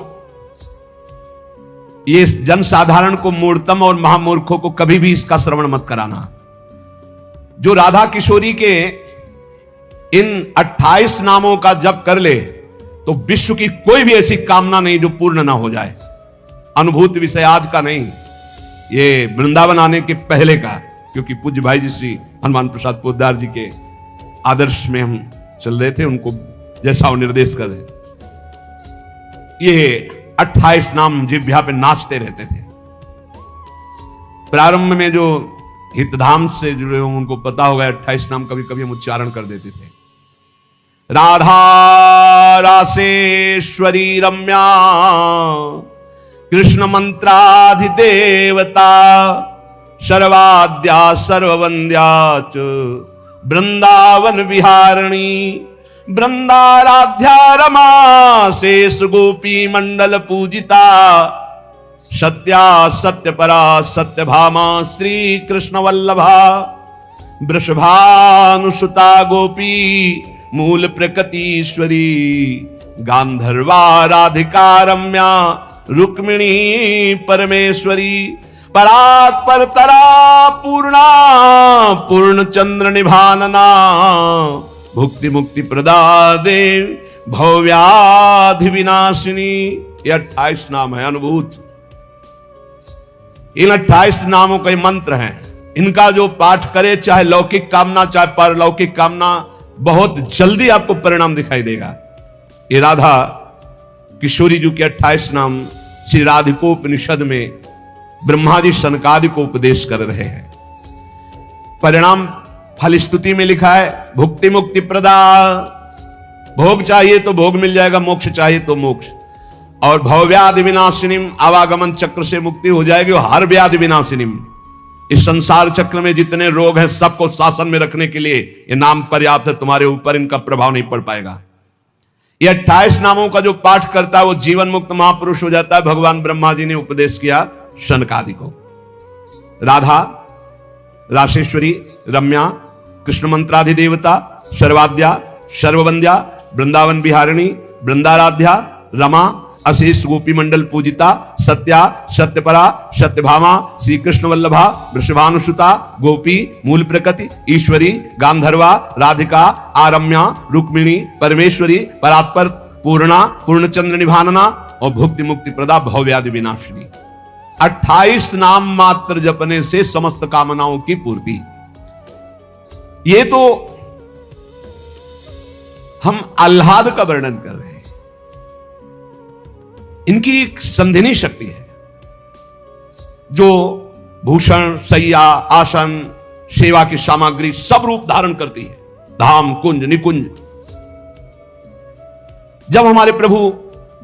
ये जनसाधारण को, मूर्तम और महामूर्खों को कभी भी इसका श्रवण मत कराना। जो राधा किशोरी के इन 28 नामों का जप कर ले, तो विश्व की कोई भी ऐसी कामना नहीं जो पूर्ण ना हो जाए। अनुभूत विषय आज का नहीं, ये वृंदावन आने के पहले का, क्योंकि पूज्य भाई जी श्री हनुमान प्रसाद पोद्दार जी के आदर्श में हम चल रहे थे, उनको जैसा वो निर्देश कर रहे। ये 28 नाम जिह्वा पे नाचते रहते थे। प्रारंभ में जो हितधाम से जुड़े हों उनको पता होगा, 28 नाम कभी कभी हम उच्चारण कर देते थे। राधा रासेश्वरी रम्या, कृष्ण मंत्राधिदेवता, सर्वाद्या सर्ववंद्या च, वृंदावन विहारिणी, वृंदाराध्या रमा, शेष गोपी मंडल पूजिता, सत्या सत्यपरा सत्यभामा, श्री कृष्ण वल्लभा, वृषभानुसुता गोपी, मूल प्रकृतीश्वरी, गांधर्वा राधिका रम्या, रुक्मिणी परमेश्वरी, परात पर तरा पूर्णा पूर्ण चंद्र निभानना भुक्ति मुक्ति प्रदा देव भव्याधि विनाशिनी। ये 28 नाम है अनुभूत। इन 28 नामों के मंत्र हैं। इनका जो पाठ करे, चाहे लौकिक कामना चाहे परलौकिक कामना, बहुत जल्दी आपको परिणाम दिखाई देगा। ये राधा किशोरी जी के 28 नाम श्री राधिकोपनिषद में ब्रह्मादि सनकादि को उपदेश कर रहे हैं। परिणाम फल स्तुति में लिखा है भुक्ति मुक्ति प्रदा। भोग चाहिए तो भोग मिल जाएगा, मोक्ष चाहिए तो मोक्ष। और भवव्याधि विनाशिनीम, आवागमन चक्र से मुक्ति हो जाएगी। और हर व्याधि विनाशिनीम, इस संसार चक्र में जितने रोग हैं सबको शासन में रखने के लिए ये नाम पर्याप्त है। तुम्हारे ऊपर इनका प्रभाव नहीं पड़ पाएगा। ये 28 नामों का जो पाठ करता है वो जीवन मुक्त महापुरुष हो जाता है। भगवान ब्रह्मा जी ने उपदेश किया शनकादि को। राधा, राशेश्वरी, रम्या, कृष्ण मंत्राधिदेवता, सर्वाद्या, सर्ववंद्या, वृंदावन बिहारिणी, वृंदाराध्या, रमा, अशेष गोपी मंडल पूजिता, सत्या, सत्यपरा, सत्यभामा, श्री कृष्ण वल्लभा, वृषभानुसुता, गोपी, मूल प्रकृति, ईश्वरी, गांधर्वा, राधिका, आरम्या, रुक्मिणी, परमेश्वरी, परात्पर, पूर्णा, पूर्णचंद्र निभानना और भुक्ति मुक्ति प्रदा भवव्याधि विनाशिनी। 28 नाम मात्र जपने से समस्त कामनाओं की पूर्ति। ये तो हम आह्लाद का वर्णन कर रहे हैं। इनकी एक संधिनी शक्ति है जो भूषण, शैया, आसन, सेवा की सामग्री सब रूप धारण करती है। धाम, कुंज, निकुंज। जब हमारे प्रभु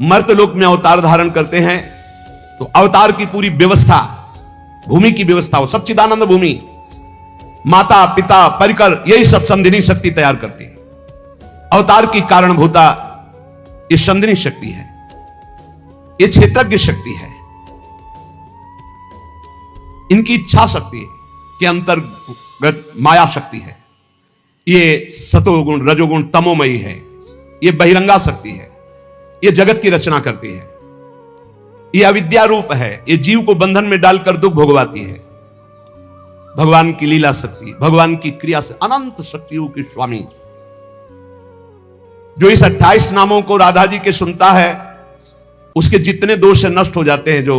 मर्तलोक में अवतार धारण करते हैं तो अवतार की पूरी व्यवस्था, भूमि की व्यवस्था, वो सच्चिदानंद भूमि, माता पिता परिकर, यही सब संधिनी शक्ति तैयार करती है। अवतार की कारणभूता ये संधिनी शक्ति है, ये क्षेत्रज्ञ शक्ति है। इनकी इच्छा शक्ति के अंतर्गत माया शक्ति है। ये सतोगुण, रजोगुण, तमोमयी है। ये बहिरंगा शक्ति है। ये जगत की रचना करती है। ये अविद्या रूप है। ये जीव को बंधन में डालकर दुख भोगवाती है। भगवान की लीला शक्ति, भगवान की क्रिया से अनंत शक्तियों के स्वामी जो इस 28 नामों को राधा जी के सुनता है, उसके जितने दोष है नष्ट हो जाते हैं। जो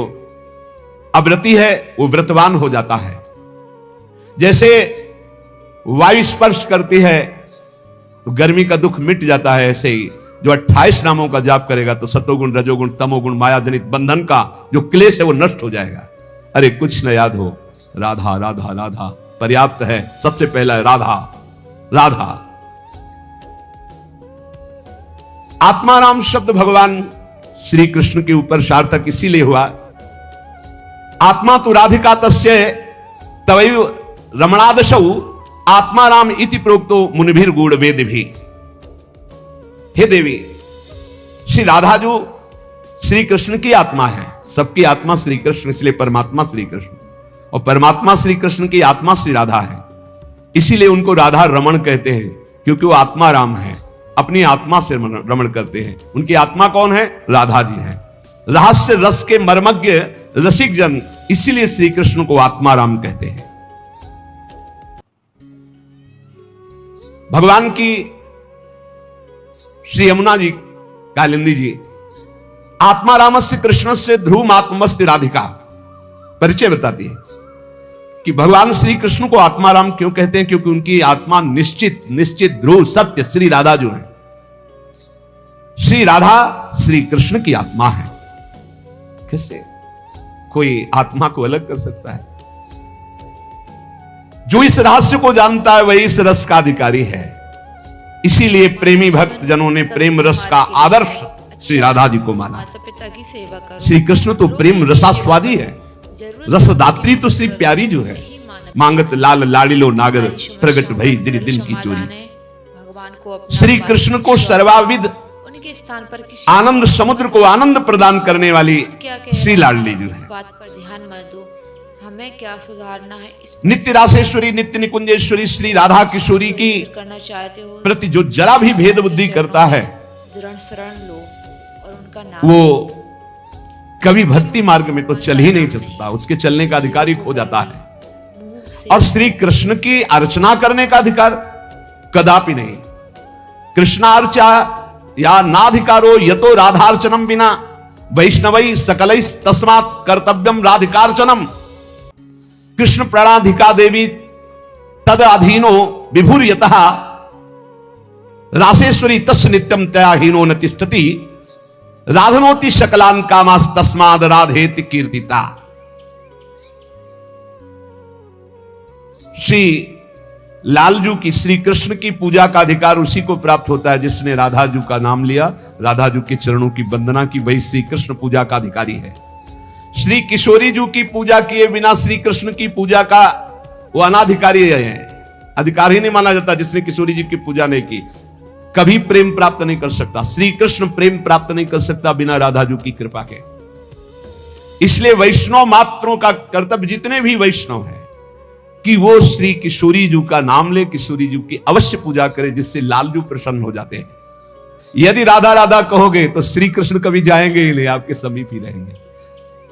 अव्रती है वो व्रतवान हो जाता है। जैसे वायु स्पर्श करती है तो गर्मी का दुख मिट जाता है, ऐसे ही जो 28 नामों का जाप करेगा तो सतोगुण, रजोगुण, तमोगुण, माया जनित बंधन का जो क्लेश है वो नष्ट हो जाएगा। अरे कुछ न याद हो, राधा राधा राधा पर्याप्त है। सबसे पहला है राधा राधा। आत्माराम शब्द भगवान श्री कृष्ण के ऊपर सार्थक इसीलिए हुआ, आत्मा तो राधिका तस्य तवैव रमणादशौ आत्माराम इति प्रोक्तो मुनिभिर गूढ़ वेद भी। हे देवी, श्री राधा जो श्री कृष्ण की आत्मा है, सबकी आत्मा श्री कृष्ण, इसलिए परमात्मा श्री कृष्ण, और परमात्मा श्री कृष्ण की आत्मा श्री राधा है। इसीलिए उनको राधा रमण कहते हैं, क्योंकि वो आत्मा राम है, अपनी आत्मा से रमण करते हैं। उनकी आत्मा कौन है? राधा जी है। रहस्य रस के मर्मज्ञ रसिक जन, इसीलिए श्री कृष्ण को आत्मा राम कहते हैं। भगवान की श्री यमुना जी कालिंदी जी आत्मा रामस्य कृष्ण से ध्रुव आत्मस्ति राधिका परिचय बताती है कि भगवान श्री कृष्ण को आत्मा राम क्यों कहते हैं, क्योंकि उनकी आत्मा निश्चित निश्चित ध्रुव सत्य श्री राधा जो है, श्री राधा श्री कृष्ण की आत्मा है। कैसे कोई आत्मा को अलग कर सकता है? जो इस रहस्य को जानता है वही इस रस का अधिकारी है। इसीलिए प्रेमी भक्त जनों ने प्रेम रस का आदर्श श्री राधा जी को माना। श्री कृष्ण तो प्रेम रसास्वादी है, रसदात्री तो श्री प्यारी जो है। मांगत लाल लाड़िलो नागर प्रगट भई दिन दिन की चोरी। श्री कृष्ण को सर्वाविद स्थान पर आनंद समुद्र को आनंद प्रदान करने वाली श्री लाडली जो है। बात पर ध्यान मत दो, हमें क्या सुधारना है इस नित्य रासेश्वरी नित्य निकुंजेश्वरी श्री राधा किशोरी की करना चाहते हो प्रति जो जरा भी भेद बुद्धि करता है, दृढ़ शरण लो और उनका नाम वो कभी भक्ति मार्ग में तो चल ही नहीं सकता, उसके चलने का अधिकार ही खो जाता है। और श्री कृष्ण की अर्चना करने का अधिकार कदापि नहीं। कृष्णार्चा या नाधिकारो यतो राधार्चनम बिना वैष्णवै सकलै तस्मात् कर्तव्यम राधिकार्चनम। कृष्ण प्राणाधिका देवी तद अधीनो विभुर्यतः रासेश्वरी तस्य नित्यम तयाहीनो न तिष्ठति राधनोति शकलान कामास तस्माद राधेति कीर्तिता। श्री लालजू की, श्री कृष्ण की पूजा का अधिकार उसी को प्राप्त होता है जिसने राधाजू का नाम लिया, राधाजू के चरणों की वंदना की, वही श्री कृष्ण पूजा का अधिकारी है। श्री किशोरी जू की पूजा किए बिना श्री कृष्ण की पूजा का वो अनाधिकारी है, अधिकार ही नहीं माना जाता। जिसने किशोरी जी की पूजा नहीं की कभी प्रेम प्राप्त नहीं कर सकता। श्री कृष्ण प्रेम प्राप्त नहीं कर सकता बिना राधाजू की कृपा के। इसलिए वैष्णव मात्रों का कर्तव्य, जितने भी वैष्णव हैं, कि वो श्री किशोरी जू का नाम ले, किशोरी जू की अवश्य पूजा करे, जिससे लालजू प्रसन्न हो जाते हैं। यदि राधा राधा कहोगे तो श्री कृष्ण कभी जाएंगे ही नहीं, आपके समीप ही रहेंगे।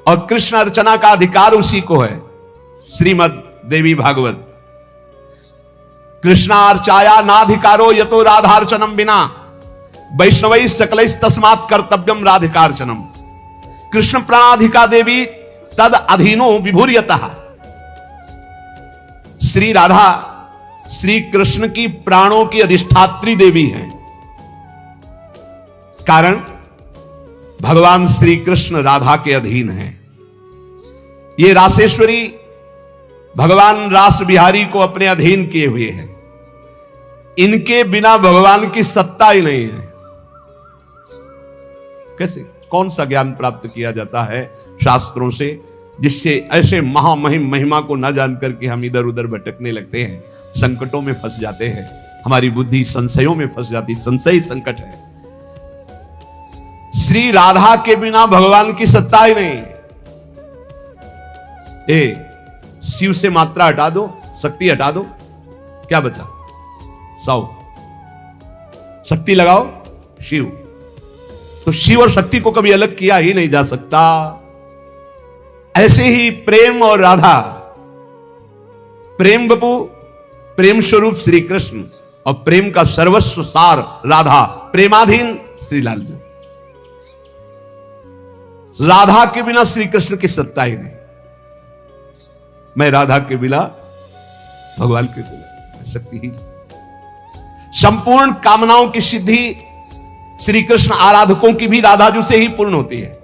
और कृष्ण अर्चना का अधिकार उसी को है। श्रीमद देवी भागवत, कृष्णार्चाया नाधिकारो यतो राधार्चनम बिना वैष्णवै सकलै तस्मात् कर्तव्यम राधिकार्चनम। कृष्ण प्राणाधिका देवी तद अधीनो विभुर्यतः। श्री राधा श्री कृष्ण की प्राणों की अधिष्ठात्री देवी हैं। कारण भगवान श्री कृष्ण राधा के अधीन हैं। ये रासेश्वरी भगवान रास बिहारी को अपने अधीन किए हुए हैं। इनके बिना भगवान की सत्ता ही नहीं है। कैसे, कौन सा ज्ञान प्राप्त किया जाता है शास्त्रों से, जिससे ऐसे महामहिम महिमा को न जानकर के हम इधर उधर भटकने लगते हैं, संकटों में फंस जाते हैं, हमारी बुद्धि संशयों में फंस जाती। संशय संकट है। श्री राधा के बिना भगवान की सत्ता ही नहीं। शिव से मात्रा हटा दो, शक्ति हटा दो, क्या बचा? 100। शक्ति लगाओ शिव, तो शिव और शक्ति को कभी अलग किया ही नहीं जा सकता। ऐसे ही प्रेम और राधा, प्रेम बपू, प्रेम स्वरूप श्री कृष्ण, और प्रेम का सर्वस्व सार राधा, प्रेमाधीन श्री लालजू। राधा के बिना श्री कृष्ण की सत्ता ही नहीं। मैं राधा के बिना भगवान के बिना शक्ति ही। संपूर्ण कामनाओं की सिद्धि श्री कृष्ण आराधकों की भी राधाजू से ही पूर्ण होती है।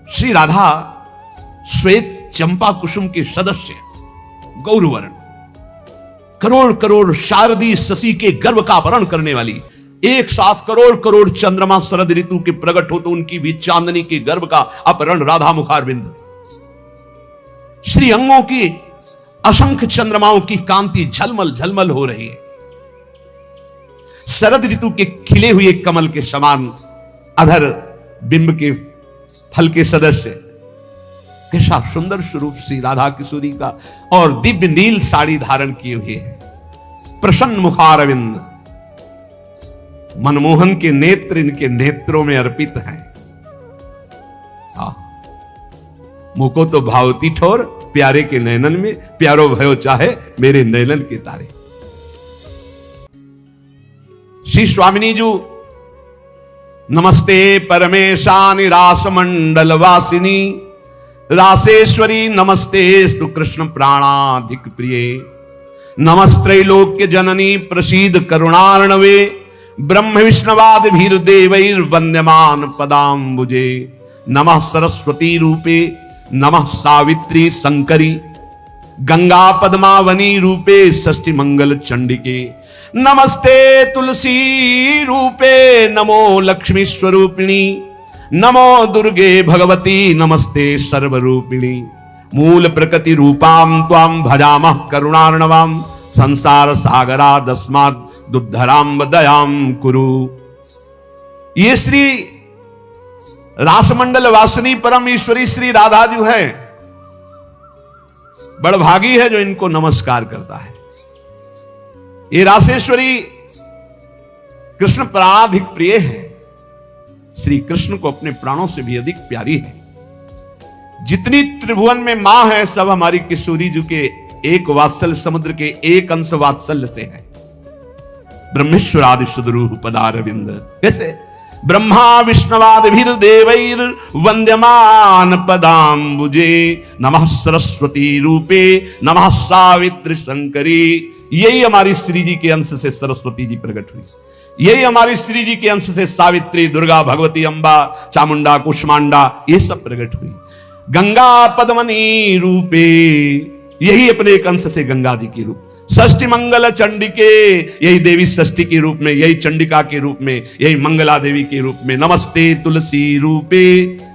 श्री राधा श्वेत चंपा कुसुम के सदस्य, गौरवर्ण, करोड़ करोड़ शारदी शशि के गर्भ का अपहरण करने वाली, एक साथ करोड़ करोड़ चंद्रमा शरद ऋतु के प्रकट हो तो उनकी भी चांदनी के गर्भ का अपहरण राधा मुखारविंद। श्री अंगों की असंख्य चंद्रमाओं की कांति झलमल झलमल हो रही है। शरद ऋतु के खिले हुए कमल के समान अधर बिंब के फल के सदस्य, कैसा सुंदर स्वरूप श्री राधा किशोरी का। और दिव्य नील साड़ी धारण किए हुए है, प्रसन्न मुखारविंद, मनमोहन के नेत्र इनके नेत्रों में अर्पित हैं। मुको तो भावती ठोर, प्यारे के नयनन में प्यारो भयो चाहे मेरे नयनन के तारे। श्री स्वामिनी जू, नमस्ते परमेशानि रास मंडल वासिनी रासेश्वरी, नमस्ते स्तु कृष्ण प्राणाधिक प्रिये, नमस्त्रैलोक्य जननी प्रसीद करुणार्णवे, ब्रह्म विष्णवाद भीर देवैर वंद्यमान पदाम्बुजे, नमः सरस्वती रूपे नमः सावित्री शंकरी, गंगा पद्मावनी रूपे षष्ठी मंगल चंडिके, नमस्ते तुलसी रूपे नमो लक्ष्मी स्वरूपिणी, नमो दुर्गे भगवती नमस्ते सर्वरूपिणी, मूल प्रकृति रूपाम त्वाम भजामः करुणार्णवाम, संसार सागरा दस्मात् दुद्धराम दयाम कुरु। ये श्री रासमंडल वासिनी परम ईश्वरी श्री राधा जो है, बड़भागी है जो इनको नमस्कार करता है। ये रासेश्वरी कृष्ण प्राणाधिक प्रिय है। श्री कृष्ण को अपने प्राणों से भी अधिक प्यारी है। जितनी त्रिभुवन में मां है सब हमारी किशोरी जी के एक वात्सल्य समुद्र के एक अंश वात्सल्य से है। ब्रह्मेश्वरादि सुदरूह पदारविंद, कैसे ब्रह्मा विष्णवादिभिर देवैर वंद्यमान पदाम्बुजे नमः सरस्वती रूपे नमः सावित्री शंकरी। यही हमारी श्री जी के अंश से सरस्वती जी प्रकट हुई, यही हमारी श्री जी के अंश से सावित्री, दुर्गा, भगवती, अंबा, चामुंडा, कुष्मांडा ये सब प्रकट हुई। गंगा पद्मनी रूपे, यही अपने एक अंश से गंगा जी की रूप। षष्ठी मंगल चंडिके, यही देवी षष्ठी के रूप में, यही चंडिका के रूप में, यही मंगला देवी के रूप में। नमस्ते तुलसी रूपे,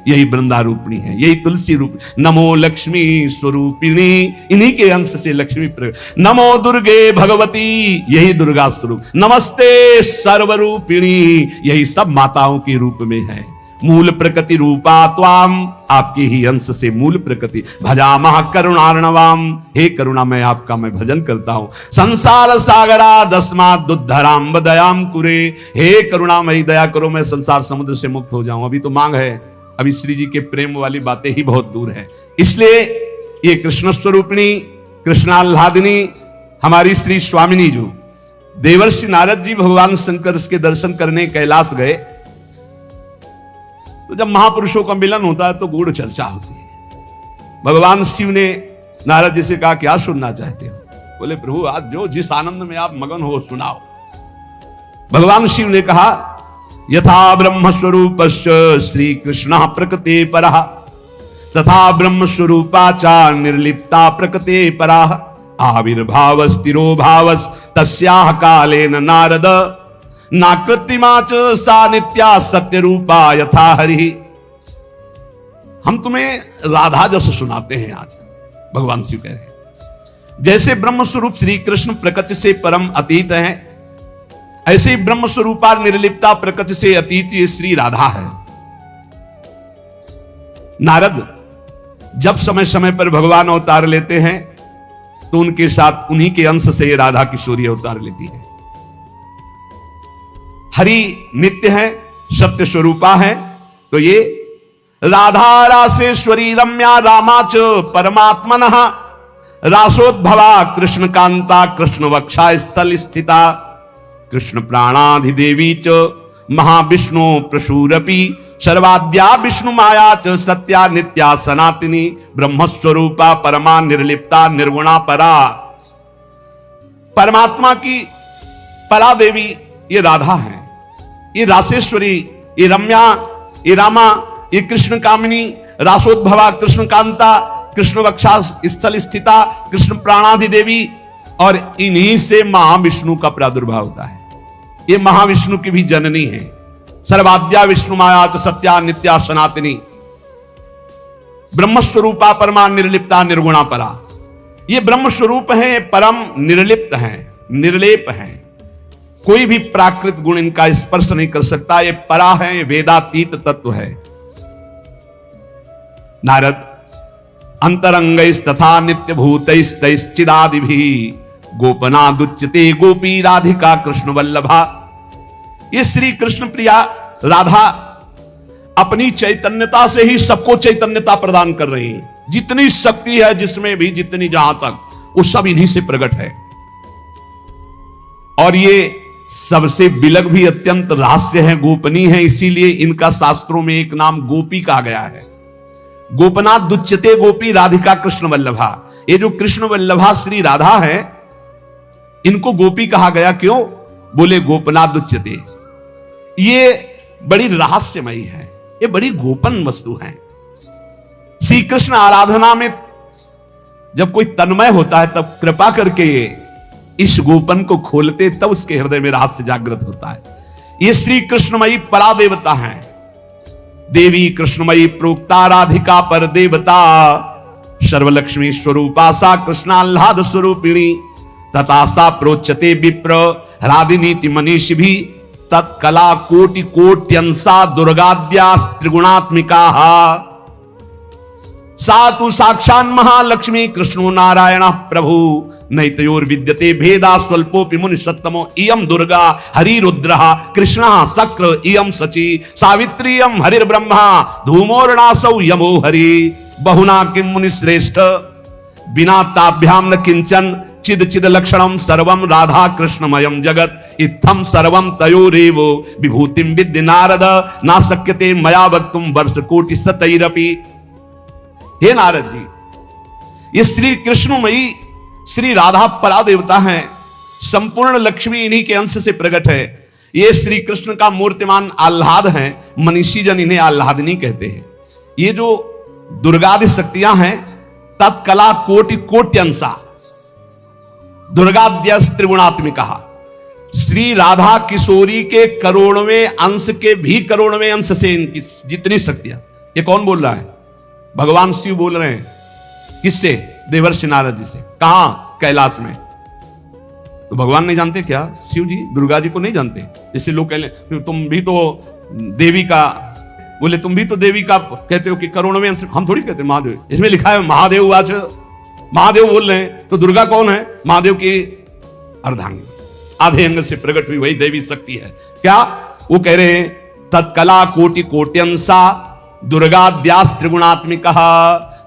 यही वृंदा रूपिणी है, यही तुलसी रूप। नमो लक्ष्मी स्वरूपिणी, इन्हीं के अंश से लक्ष्मी प्रकट। नमो दुर्गे भगवती, यही दुर्गा स्वरूप। नमस्ते सर्वरूपिणी, यही सब माताओं के रूप में है। मूल प्रकृति रूपा त्वाम, आपके ही अंश से मूल प्रकृति। भजामः करुणार्णवाम, हे करुणा मैं आपका मैं भजन करता हूं। संसार सागरा दस्मात् दुद्धराम दयाम कुरे, हे करुणामयी दया करो मैं संसार समुद्र से मुक्त हो जाऊं। अभी तो मांग है, अभी श्री जी के प्रेम वाली बातें ही बहुत दूर है। इसलिए ये कृष्ण स्वरूपिणी, कृष्णाल्हादिनी हमारी श्री स्वामिनी जो देवर्षि नारद जी भगवान शंकर के दर्शन करने कैलाश गए, तो जब महापुरुषों का मिलन होता है तो गूढ़ चर्चा होती है। भगवान शिव ने नारद जी से कहा क्या सुनना चाहते हो? बोले प्रभु आज जो जिस आनंद में आप मगन हो सुनाओ। भगवान शिव ने कहा यथा ब्रह्म स्वरूपस्य श्री कृष्ण प्रकृते परः तथा ब्रह्म स्वरूपाचा निर्लिप्ता प्रकृते परः आविर्भावस्तिरो भावस् तस्याः कालेन नारद नाकृतिमाच सा नित्या सत्य रूपा यथा हरि। हम तुम्हें राधा जस सुनाते हैं आज। भगवान शिव कह रहे हैं जैसे ब्रह्म स्वरूप श्री कृष्ण प्रकृति से परम अतीत है, ऐसे ही ब्रह्म स्वरूपा निर्लिप्ता प्रकृति से अतीत ये श्री राधा है। नारद जब समय समय पर भगवान अवतार लेते हैं तो उनके साथ उन्हीं के अंश से ये राधा किशोरी अवतार लेती है। हरि नित्य है, सत्य स्वरूपा है, तो ये राधा रासेश्वरी रम्या रामाच परमात्मनः रासोद्भवा कृष्ण कांता कृष्ण वक्षा स्थल स्थिता कृष्ण प्राणाधिदेवी च महाविष्णु प्रसूरपि सर्वाद्या विष्णु माया च सत्या नित्या सनातनी ब्रह्मस्वरूपा परमा निर्लिप्ता निर्गुणा परा। परमात्मा की परा देवी ये राधा है, ये रासेश्वरी, ये रम्या, ये रामा, ये कृष्ण कामिनी, रासोद्भवा कृष्ण कांता कृष्ण वक्षा स्थल स्थिता कृष्ण प्राणाधिदेवी, और इन्हीं से महाविष्णु का प्रादुर्भाव होता है। ये महाविष्णु की भी जननी है। सर्वाद्या विष्णु माया च सत्या नित्या सनातनी ब्रह्मस्वरूपा परमा निर्लिप्ता निर्गुणा परा। ये ब्रह्म स्वरूप है, परम निर्लिप्त है, निर्लेप है, कोई भी प्राकृत गुण इनका स्पर्श नहीं कर सकता। ये परा है, ये वेदातीत तत्व है। नारद अंतरंगैस्तथा नित्य भूतैस्तैश्चिदादिभिः गोपनादुच्यते गोपी राधिका कृष्ण वल्लभा। ये श्री कृष्ण प्रिया राधा अपनी चैतन्यता से ही सबको चैतन्यता प्रदान कर रही है। जितनी शक्ति है जिसमें भी, जितनी जहां तक, वो सब इन्हीं से प्रकट है। और ये सबसे बिलग भी अत्यंत रहस्य है, गोपनीय है, इसीलिए इनका शास्त्रों में एक नाम गोपी कहा गया है। गोपनाथ दुच्यते गोपी राधिका कृष्ण वल्लभा। ये जो कृष्ण वल्लभा श्री राधा है, इनको गोपी कहा गया क्यों? बोले गोपनाथ दुच्यते, ये बड़ी रहस्यमयी है, ये बड़ी गोपन वस्तु है। श्री कृष्ण आराधना में जब कोई तन्मय होता है तब कृपा करके इस गोपन को खोलते, तब उसके हृदय में रहस्य जागृत होता है। ये श्री कृष्णमयी परा देवता है। देवी कृष्णमयी प्रोक्ता राधिका पर देवता सर्वलक्ष्मी स्वरूपा सा कृष्णाल्हाद स्वरूपिणी तथा सा प्रोच्यते विप्र राधिनीति मनीषि भी तत्कला कोटि कोट्यंसा दुर्गाद्या त्रिगुणात्मिका। सातु साक्षान महालक्ष्मी कृष्णो नारायण प्रभु नैतयोर विद्यते भेदा स्वल्पोपि मुनि सत्तमो इयम दुर्गा हरिरुद्रः कृष्णः शक्र इयम सची सावित्री इयम हरिर्ब्रह्मा धूमोर्णासौ यमो हरि बहुना किम मुनि श्रेष्ठ बिना ताभ्याम न किंचन चिद चिद लक्षणम सर्वम राधा कृष्णमयम जगत इत्थम सर्वम तयोरेव विभूतिम विद्य नारद ना शक्यते मया वक्तुम वर्ष कोटि सतैरपि। हे नारद जी, ये श्री कृष्णमयी श्री राधा परा देवता हैं, संपूर्ण लक्ष्मी इन्हीं के अंश से प्रकट है। ये श्री कृष्ण का मूर्तिमान आह्लाद हैं, मनीषी जन इन्हें आह्लादनी कहते हैं। ये जो दुर्गादि शक्तियां हैं तत्कला कोटि कोट्यंसा दुर्गाद्यस त्रिगुणात्मिका, श्री राधा किशोरी के करोड़वें अंश के भी करोड़वें अंश से इनकी जितनी शक्तियां। ये कौन बोल रहा है? भगवान शिव बोल रहे हैं। किससे? देवर्षि नारद जी से। कहां? कैलाश में। तो भगवान नहीं जानते क्या? शिव जी दुर्गा जी को नहीं जानते? जैसे लोग कह ले तुम भी तो देवी का, बोले तुम भी तो देवी का कहते हो कि करोड़वें अंश। हम थोड़ी कहते महादेव, इसमें लिखा है महादेव आज, महादेव बोल रहे हैं। तो दुर्गा कौन है? महादेव की अर्धांगिनी, आधे अंग से प्रकट हुई वही देवी शक्ति है। क्या वो कह रहे हैं? तत्कला कोटि कोट्यंसा दुर्गाद्यास त्रिगुणात्मिका,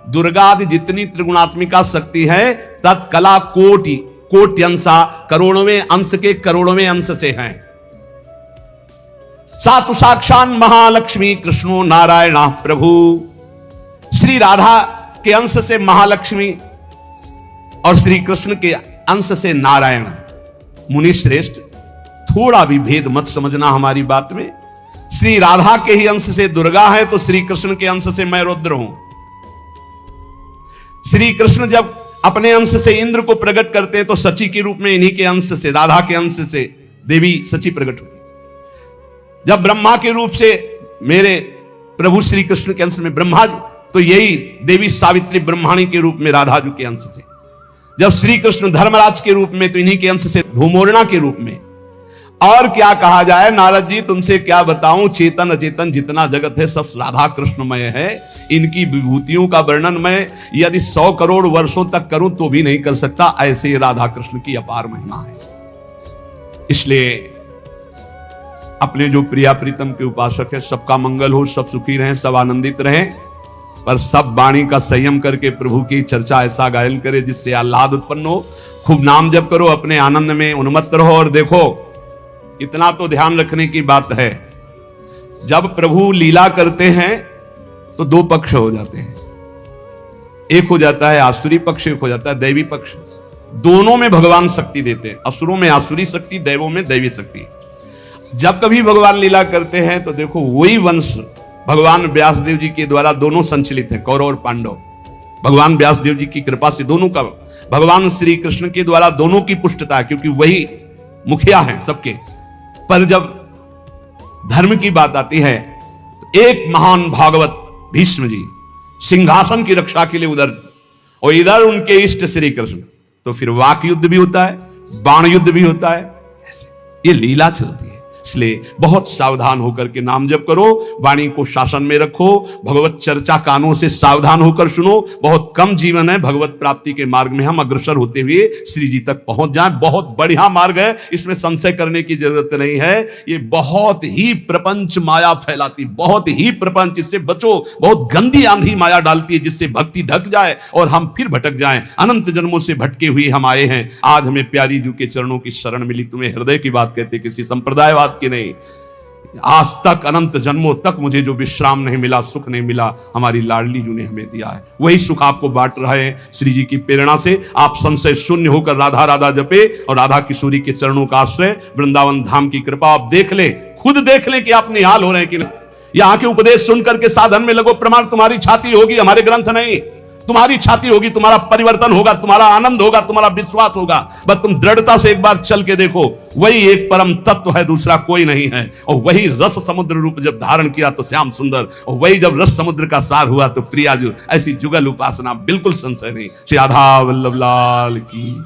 दुर्गादि जितनी त्रिगुणात्मिका शक्ति है तत्कला कोटि कोट्यंसा करोड़वें अंश के करोड़वें अंश से हैं। सातु साक्षान महालक्ष्मी कृष्णो नारायण प्रभु, श्री राधा के अंश से महालक्ष्मी और श्री कृष्ण के अंश से नारायण। मुनि श्रेष्ठ, थोड़ा भी भेद मत समझना हमारी बात में। श्री राधा के ही अंश से दुर्गा है तो श्री कृष्ण के अंश से मैं रुद्र हूं। श्री कृष्ण जब अपने अंश से इंद्र को प्रकट करते हैं तो सची के रूप में इन्हीं के अंश से, राधा के अंश से देवी सची प्रकट हुई। जब ब्रह्मा के रूप से मेरे प्रभु श्री कृष्ण के अंश में ब्रह्मा, तो यही देवी सावित्री ब्रह्माणी के रूप में राधा जी के अंश से। जब श्री कृष्ण धर्मराज के रूप में तो इन्हीं के अंश से धूमोरणा के रूप में। और क्या कहा जाए नारद जी, तुमसे क्या बताऊं, चेतन अचेतन जितना जगत है सब राधा कृष्णमय है। इनकी विभूतियों का वर्णन मैं यदि 100 करोड़ वर्षों तक करूं तो भी नहीं कर सकता, ऐसे राधा कृष्ण की अपार महिमा है। इसलिए अपने जो प्रिया प्रीतम के उपासक है, सबका मंगल हो, सब सुखी रहें, सब आनंदित रहें, पर सब वाणी का संयम करके प्रभु की चर्चा ऐसा गायन करे जिससे आह्लाद उत्पन्न हो। खूब नाम जप करो, अपने आनंद में उन्मत्त रहो। और देखो, इतना तो ध्यान रखने की बात है, जब प्रभु लीला करते हैं तो दो पक्ष हो जाते हैं। एक हो जाता है आसुरी पक्ष, एक हो जाता है दैवी पक्ष। दोनों में भगवान शक्ति देते हैं, असुरों में आसुरी शक्ति, दैवों में दैवी शक्ति। जब कभी भगवान लीला करते हैं तो देखो वही वंश भगवान व्यासदेव जी के द्वारा दोनों संचलित हैं, कौरव और पांडव। भगवान व्यासदेव जी की कृपा से दोनों का, भगवान श्री कृष्ण के द्वारा दोनों की पुष्टता है, क्योंकि वही मुखिया हैं सबके। पर जब धर्म की बात आती है तो एक महान भागवत भीष्म जी सिंहासन की रक्षा के लिए उधर, और इधर उनके इष्ट श्री कृष्ण। तो फिर वाक युद्ध भी होता है, बाण युद्ध भी होता है, ऐसे ये लीला चलती है। इसलिए बहुत सावधान होकर के नाम जप करो, वाणी को शासन में रखो, भगवत चर्चा कानों से सावधान होकर सुनो। बहुत कम जीवन है, भगवत प्राप्ति के मार्ग में हम अग्रसर होते हुए श्री जी तक पहुंच जाएं। बहुत बढ़िया मार्ग है, इसमें संशय करने की जरूरत नहीं है। ये बहुत ही प्रपंच माया फैलाती, बहुत ही प्रपंच, इससे बचो। बहुत गंदी आंधी माया डालती है जिससे भक्ति ढक जाए और हम फिर भटक जाएं। अनंत जन्मों से भटके हुए हम आए हैं, आज हमें प्यारी जी के चरणों की शरण मिली। तुम्हें हृदय की बात कहते, किसी संप्रदायवाद की नहीं। आज तक अनंत जन्मों तक मुझे जो विश्राम नहीं मिला, सुख नहीं मिला, हमारी लाडली जी ने हमें दिया है। वही सुख आपको बांट रहे हैं श्री जी की प्रेरणा से। आप संशय शून्य होकर राधा राधा जपे और राधा किशोरी के चरणों का आश्रय वृंदावन धाम की कृपा आप देख ले, खुद देख ले कि आप निहाल हो रहे हैं कि नहीं। यहाँ के उपदेश सुनकर के साधन में लगो, प्रमाण तुम्हारी छाती होगी, हमारे ग्रंथ नहीं। तुम्हारी छाती होगी, तुम्हारा परिवर्तन होगा, तुम्हारा आनंद होगा, तुम्हारा विश्वास होगा। बस तुम दृढ़ता से एक बार चल के देखो, वही एक परम तत्व है, दूसरा कोई नहीं है। और वही रस समुद्र रूप जब धारण किया तो श्याम सुंदर, और वही जब रस समुद्र का सार हुआ तो प्रिया जो। ऐसी जुगल उपासना बिल्कुल संशय नहीं। श्री राधा वल्लभ लाल की।